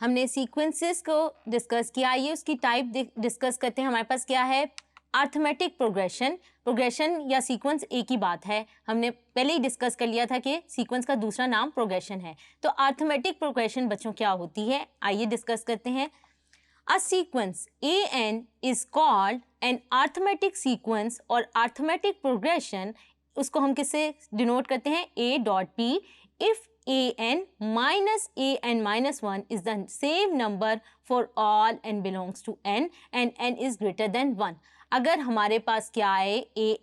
हमने सीक्वेंसेस को डिस्कस किया, आइए उसकी टाइप डिस्कस करते हैं। हमारे पास क्या है, अर्थमेटिक प्रोग्रेशन। प्रोग्रेशन या सीक्वेंस एक ही बात है, हमने पहले ही डिस्कस कर लिया था कि सीक्वेंस का दूसरा नाम प्रोग्रेशन है। तो अर्थमेटिक प्रोग्रेशन बच्चों क्या होती है, आइए डिस्कस करते हैं। A sequence AN is called an arithmetic sequence और arithmetic progression, उसको हम किससे डिनोट करते हैं, A dot P if AN minus AN minus 1 is the same number for all n belongs to n and n is greater than 1। अगर हमारे पास क्या है,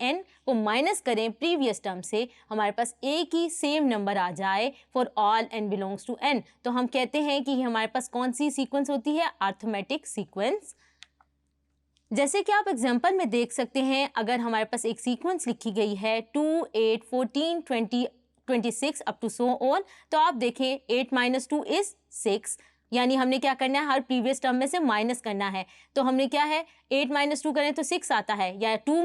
an को माइनस करें प्रीवियस टर्म से, हमारे पास a की सेम नंबर आ जाए for all n belongs to n, तो हम कहते हैं कि हमारे पास कौन सी सीक्वेंस होती है, अर्थमेटिक सीक्वेंस। जैसे कि आप एग्जांपल में देख सकते हैं, अगर हमारे पास एक सीक्वेंस लिखी गई है 2, 8, 14, 20, 26 अप टू सो ऑन, तो आप देखें 8 माइनस 2 इज 6, यानी हमने क्या करना है, हर प्रीवियस टर्म में से माइनस करना है। तो हमने क्या है, 8 माइनस 2 करें तो 6 आता है, या 2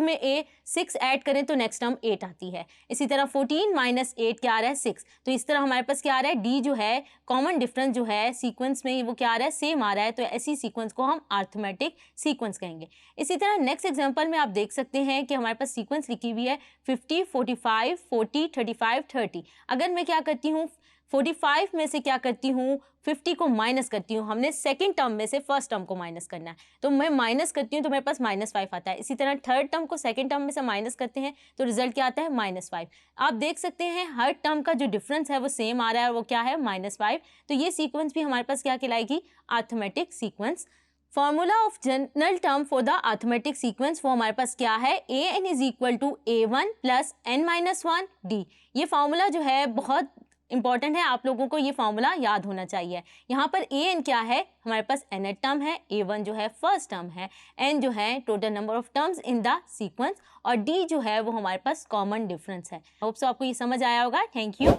में a 6 ऐड करें तो नेक्स्ट टर्म 8 आती है। इसी तरह 14 माइनस 8 क्या आ रहा है, 6। तो इस तरह हमारे पास क्या आ रहा है, d जो है कॉमन डिफरेंस जो है सीक्वेंस में वो क्या आ रहा है, सेम आ रहा है। तो ऐसी सीक्वेंस को हम अर्थमेटिक सीक्वेंस कहेंगे। इसी तरह नेक्स्ट एग्जाम्पल में आप देख सकते हैं कि हमारे पास सीक्वेंस लिखी हुई है 50, 45, 40, 35, 30। अगर मैं क्या करती हूँ, 45 में से क्या करती हूँ, 50 को माइनस करती हूँ, हमने सेकंड टर्म में से फर्स्ट टर्म को माइनस करना है, तो मैं माइनस करती हूँ तो मेरे पास -5 आता है। इसी तरह थर्ड टर्म को सेकंड टर्म में से माइनस करते हैं तो रिजल्ट क्या आता है, -5। आप देख सकते हैं हर टर्म का जो डिफरेंस है वो सेम आ रहा है और वो क्या है, -5। तो ये सीक्वेंस भी हमारे पास क्या कहलाएगी, arithmetic sequence. Formula of general term for the arithmetic sequence, वो हमारे पास क्या है, an is equal to a1 plus n-1 d। ये फार्मूला जो है बहुत इंपॉर्टेंट है, आप लोगों को ये फार्मूला याद होना चाहिए। यहाँ पर an क्या है, हमारे पास nth टर्म है, a1 जो है फर्स्ट टर्म है, n जो है total number of terms in the sequence, और d जो है वो हमारे पास कॉमन डिफरेंस है। होप सो आपको ये समझ आया होगा। Thank you.